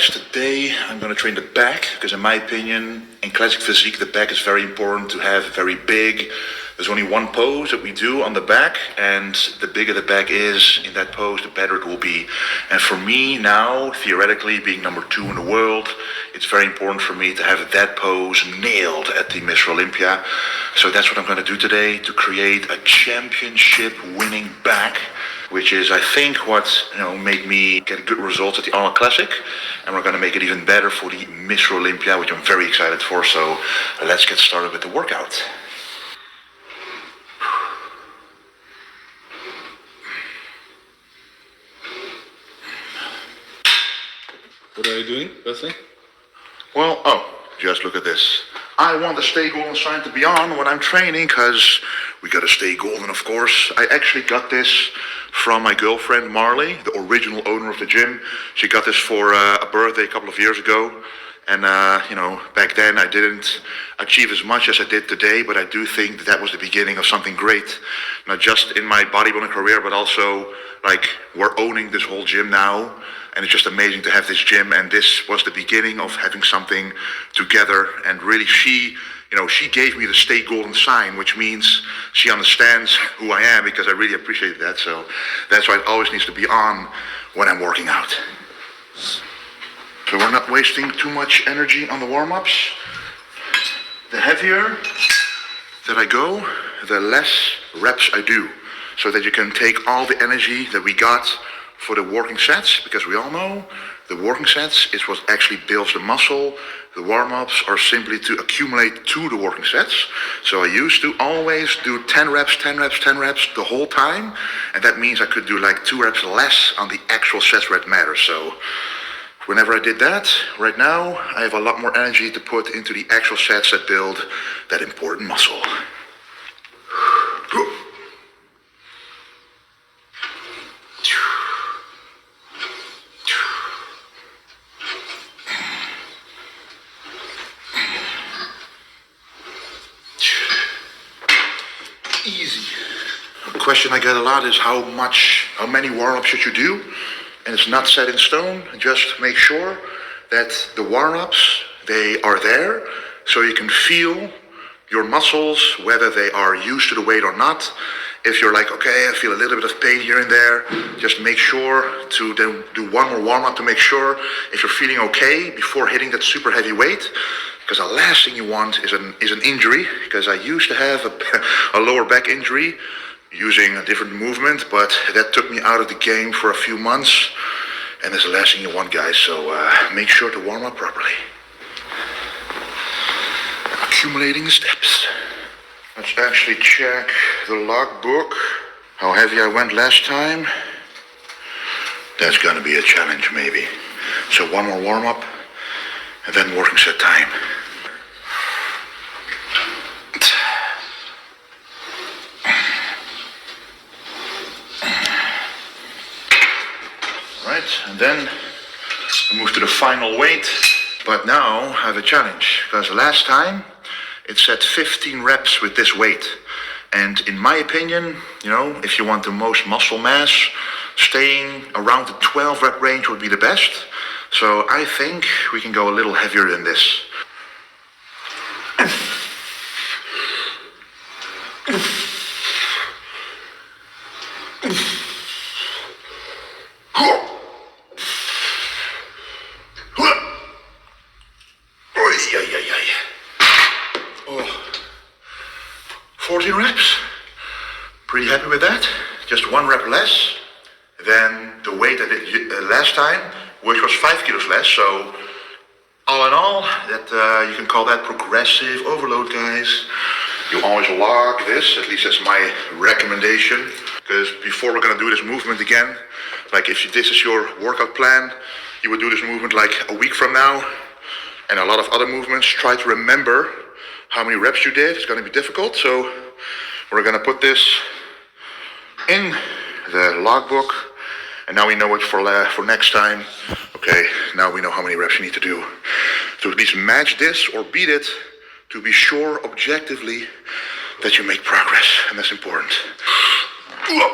guys, today I'm going to train the back, because in my opinion, in classic physique, the back is very important to have very big. There's only one pose that we do on the back, and the bigger the back is in that pose, the better it will be. And for me now, theoretically, being number 2 in the world, it's very important for me to have that pose nailed at the Mr. Olympia. So that's what I'm going to do today, to create a championship winning back, which is, I think, what made me get good results at the Arnold Classic, and we're going to make it even better for the Mr. Olympia, which I'm very excited for. So let's get started with the workout. What are you doing, Wesley? Well, just look at this. I want the Stay Golden sign to be on when I'm training, because we gotta stay golden, of course. I actually got this from my girlfriend, Marley, the original owner of the gym. She got this for a birthday a couple of years ago. And, back then I didn't achieve as much as I did today, but I do think that was the beginning of something great. Not just in my bodybuilding career, but also, we're owning this whole gym now. And it's just amazing to have this gym, and this was the beginning of having something together. And really, she gave me the Stay Golden sign, which means she understands who I am, because I really appreciate that. So that's why it always needs to be on when I'm working out. So we're not wasting too much energy on the warm-ups. The heavier that I go, the less reps I do, so that you can take all the energy that we got for the working sets, because we all know the working sets is what actually builds the muscle. The warm-ups are simply to accumulate to the working sets. So I used to always do 10 reps, 10 reps, 10 reps the whole time, and that means I could do 2 reps less on the actual sets where it matters. So whenever I did that, right now I have a lot more energy to put into the actual sets that build that important muscle. Easy. The question I get a lot is how many warm-ups should you do? And it's not set in stone. Just make sure that the warm-ups, they are there, so you can feel your muscles, whether they are used to the weight or not. If you're okay, I feel a little bit of pain here and there, just make sure to then do one more warm-up to make sure if you're feeling okay before hitting that super heavy weight. Because the last thing you want is an injury, because I used to have a lower back injury using a different movement, but that took me out of the game for a few months, and that's the last thing you want, guys. So make sure to warm up properly. Accumulating the steps. Let's actually check the logbook, how heavy I went last time. That's gonna be a challenge, maybe. So one more warm up, and then working set time. Right, and then we move to the final weight. But now I have a challenge, because last time it said 15 reps with this weight. And in my opinion, if you want the most muscle mass, staying around the 12 rep range would be the best. So I think we can go a little heavier than this. Oh, 14 reps. Pretty happy with that. Just 1 rep less than the weight I did last time, which was 5 kilos less. So all in all, that you can call that progressive overload, guys. You always log this, at least that's my recommendation, because before we're gonna do this movement again, if this is your workout plan, you would do this movement a week from now, and a lot of other movements. Try to remember how many reps you did. It's gonna be difficult, so we're gonna put this in the logbook. And now we know it for next time. Okay, now we know how many reps you need to do to at least match this or beat it, to be sure objectively that you make progress, and that's important. Yeah.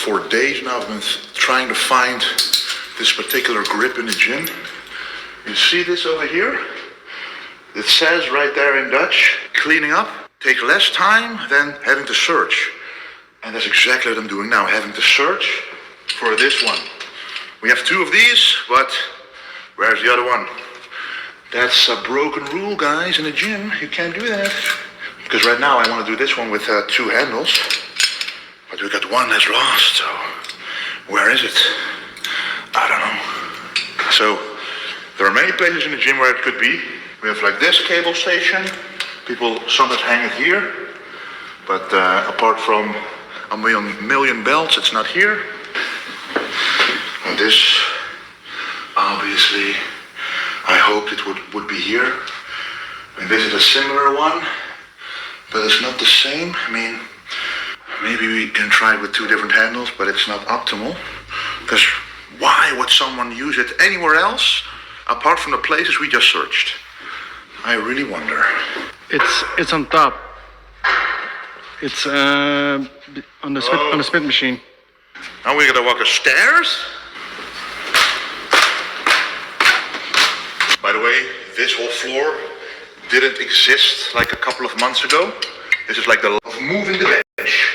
for days now I've been trying to find this particular grip in the gym. You see this over here? It says right there in Dutch, cleaning up takes less time than having to search. And that's exactly what I'm doing now, having to search for this one. We have two of these, but where's the other one? That's a broken rule, guys, in the gym. You can't do that. Because right now I want to do this one with two handles. But we got one that's lost, so where is it? I don't know. So there are many places in the gym where it could be. We have like this cable station. People sometimes hang it here. But apart from a million belts, it's not here. And this, obviously, I hoped it would be here. And this is a similar one, but it's not the same. I mean, maybe we can try it with two different handles, but it's not optimal. Because why would someone use it anywhere else, apart from the places we just searched? I really wonder. It's on top. It's on the spit machine. Now we gotta walk the stairs? By the way, this whole floor didn't exist like a couple of months ago. This is like the of moving the bench.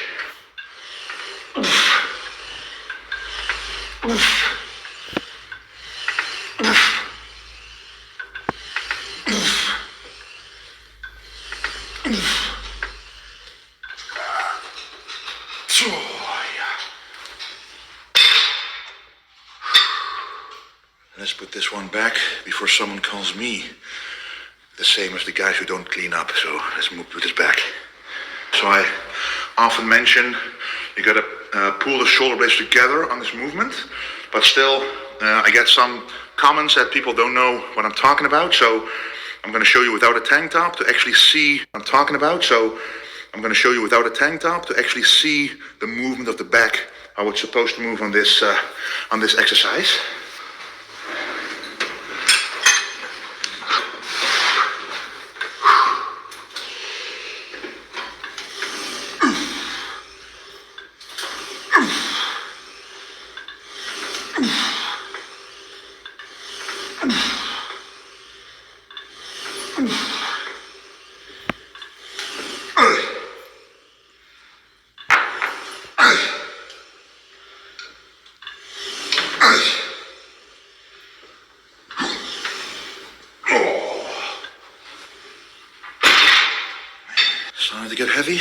Oof. Oof. Oof. Oof. Oof. So, yeah. Let's put this one back before someone calls me the same as the guys who don't clean up. So let's put this back. So I often mention you gotta pull the shoulder blades together on this movement, but still I get some comments that people don't know what I'm talking about. So I'm gonna show you without a tank top to actually see what I'm talking about. So I'm gonna show you without a tank top to actually see the movement of the back, how it's supposed to move on this exercise. Starting to get heavy,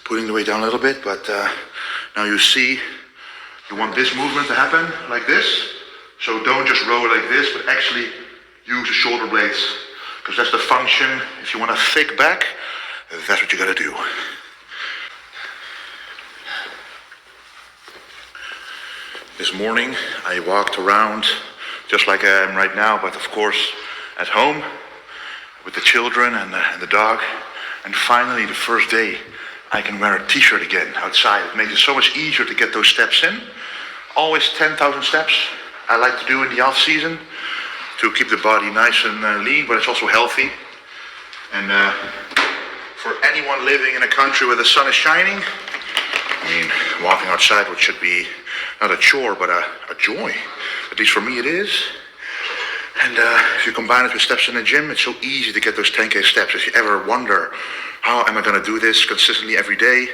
putting the weight down a little bit, but now you see, you want this movement to happen like this, so don't just row like this, but actually use the shoulder blades, because that's the function. If you want a thick back, that's what you gotta do. This morning I walked around just like I am right now, but of course at home with the children and the dog. And finally, the first day, I can wear a t-shirt again outside. It makes it so much easier to get those steps in. Always 10,000 steps I like to do in the off season to keep the body nice and lean, but it's also healthy. And for anyone living in a country where the sun is shining, I mean, walking outside, which should be not a chore, but a joy. At least for me it is. And if you combine it with steps in the gym, it's so easy to get those 10K steps. If you ever wonder, how am I going to do this consistently every day?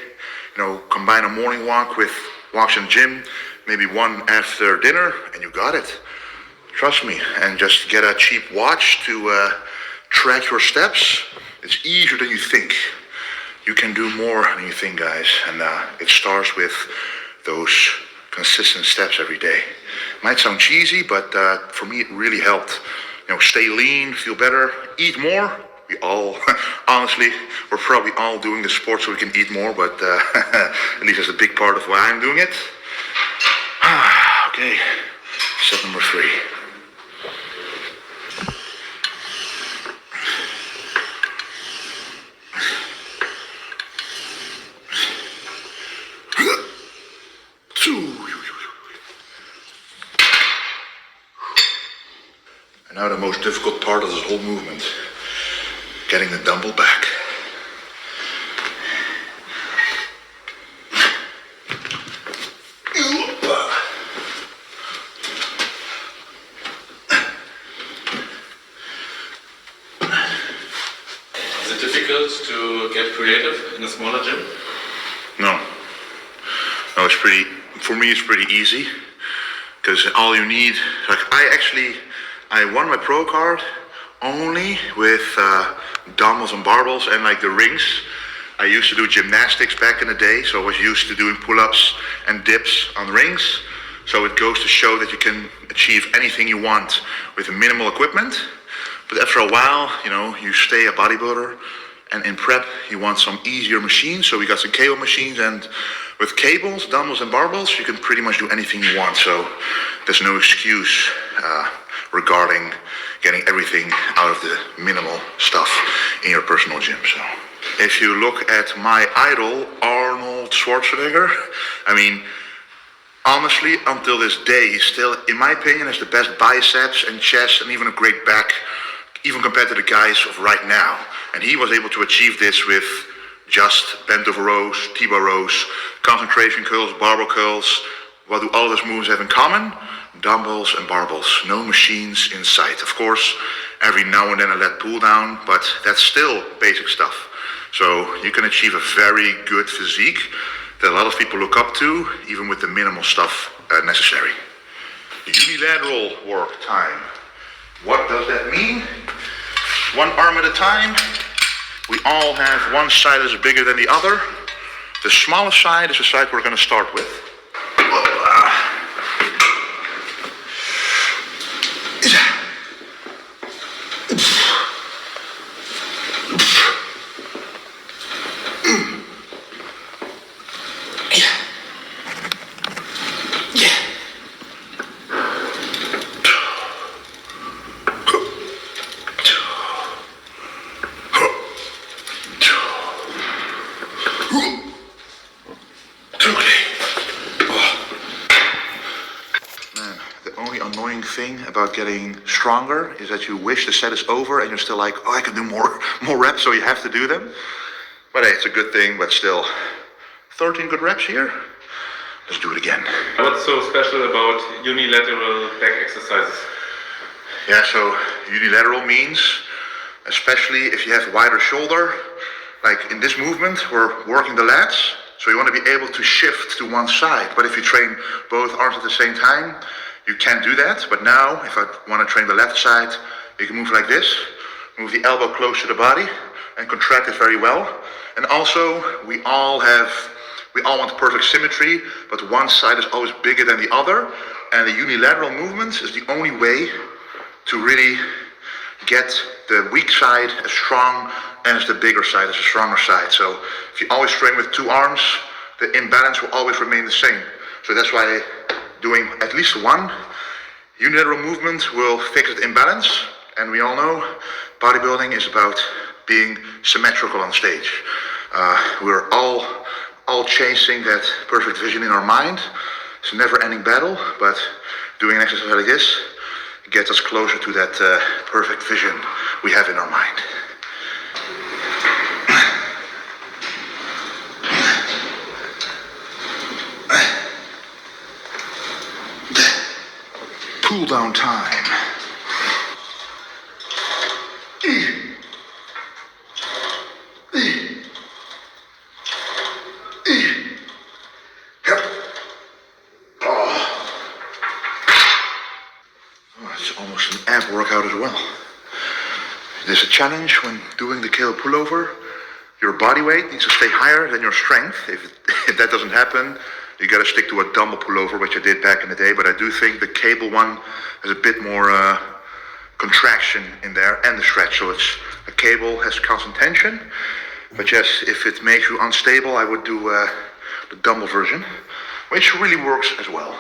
You know, combine a morning walk with walks in the gym, maybe one after dinner, and you got it. Trust me. And just get a cheap watch to track your steps. It's easier than you think. You can do more than you think, guys. And it starts with those consistent steps every day. Might sound cheesy, but for me it really helped. You know, stay lean, feel better, eat more. We all, honestly, we're probably all doing the sport so we can eat more, but at least that's a big part of why I'm doing it. Okay, step number 3. And now the most difficult part of this whole movement, getting the dumbbell back. creative in a smaller gym? No. No, for me it's pretty easy. Because all you need, like I won my pro card only with dumbbells and barbells and like the rings. I used to do gymnastics back in the day, so I was used to doing pull-ups and dips on rings. So it goes to show that you can achieve anything you want with minimal equipment. But after a while, you stay a bodybuilder, and in prep, you want some easier machines. So we got some cable machines, and with cables, dumbbells, and barbells, you can pretty much do anything you want. So there's no excuse regarding getting everything out of the minimal stuff in your personal gym. So if you look at my idol, Arnold Schwarzenegger, honestly, until this day, he still, in my opinion, has the best biceps and chest and even a great back, even compared to the guys of right now. And he was able to achieve this with just bent over rows, T-bar rows, concentration curls, barbell curls. What do all those moves have in common? Dumbbells and barbells, no machines in sight. Of course, every now and then a lat pull down, but that's still basic stuff. So you can achieve a very good physique that a lot of people look up to, even with the minimal stuff necessary. Unilateral work time. What does that mean? One arm at a time. We all have one side that's bigger than the other. The smallest side is the side we're going to start with. Thing about getting stronger is that you wish the set is over and you're still like, I can do more reps, so you have to do them. But hey, it's a good thing, but still, 13 good reps here. Let's do it again. What's so special about unilateral back exercises? Yeah, so unilateral means, especially if you have wider shoulder, like in this movement, we're working the lats, so you want to be able to shift to one side. But if you train both arms at the same time, you can't do that. But now, if I want to train the left side, you can move like this, move the elbow close to the body, and contract it very well. And also, we all want perfect symmetry, but one side is always bigger than the other. And the unilateral movement is the only way to really get the weak side as strong as the bigger side, as the stronger side. So if you always train with two arms, the imbalance will always remain the same. So that's why doing at least one unilateral movement will fix the imbalance. And we all know bodybuilding is about being symmetrical on stage. We're all chasing that perfect vision in our mind. It's a never-ending battle, but doing an exercise like this gets us closer to that perfect vision we have in our mind. Cool down time. It's almost an ab workout as well. There's a challenge when doing the cable pullover. Your body weight needs to stay higher than your strength. If that doesn't happen, you gotta stick to a dumbbell pullover, which I did back in the day, but I do think the cable one has a bit more contraction in there and the stretch. So it's a cable has constant tension, but yes, if it makes you unstable, I would do the dumbbell version, which really works as well.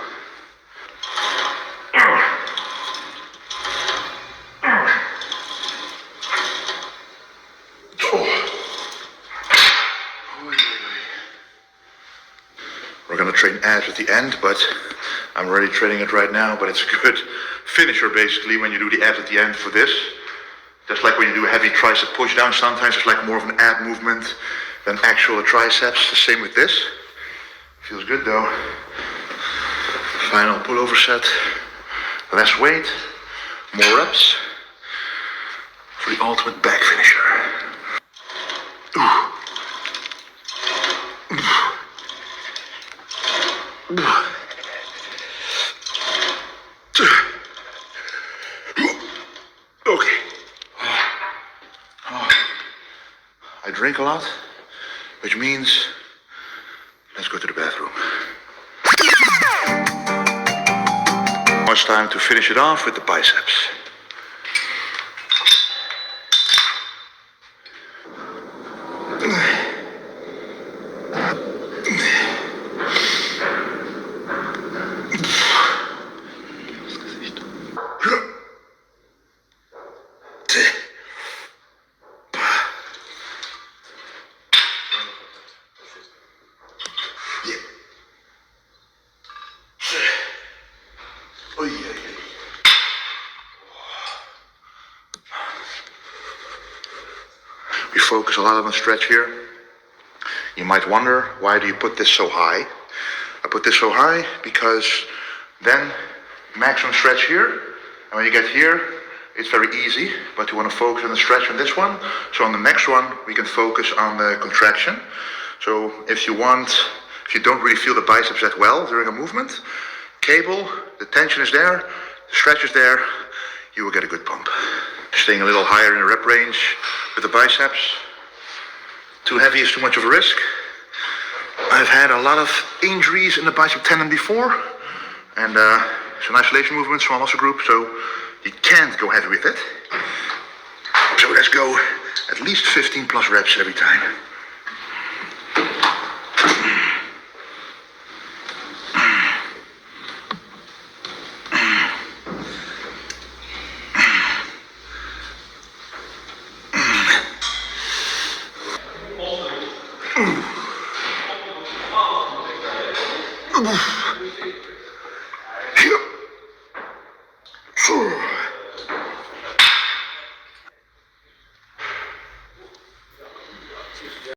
We're gonna train abs at the end, but I'm already training it right now, but it's a good finisher basically when you do the abs at the end for this. Just like when you do a heavy tricep push down, sometimes it's like more of an ab movement than actual triceps. The same with this. Feels good though. Final pullover set. Less weight, more reps for the ultimate back finisher. Ooh, Okay. I drink a lot, which means let's go to the bathroom. Now it's time to finish it off with the biceps. We focus a lot on the stretch here. You might wonder, why do you put this so high? I put this so high because then maximum stretch here, and when you get here, it's very easy, but you want to focus on the stretch on this one. So on the next one, we can focus on the contraction. So if you don't really feel the biceps that well during a movement, cable, the tension is there, the stretch is there, you will get a good pump. Staying a little higher in the rep range with the biceps. Too heavy is too much of a risk. I've had a lot of injuries in the bicep tendon before, and it's an isolation movement, small muscle group, so you can't go heavy with it. So let's go at least 15 plus reps every time. Oof.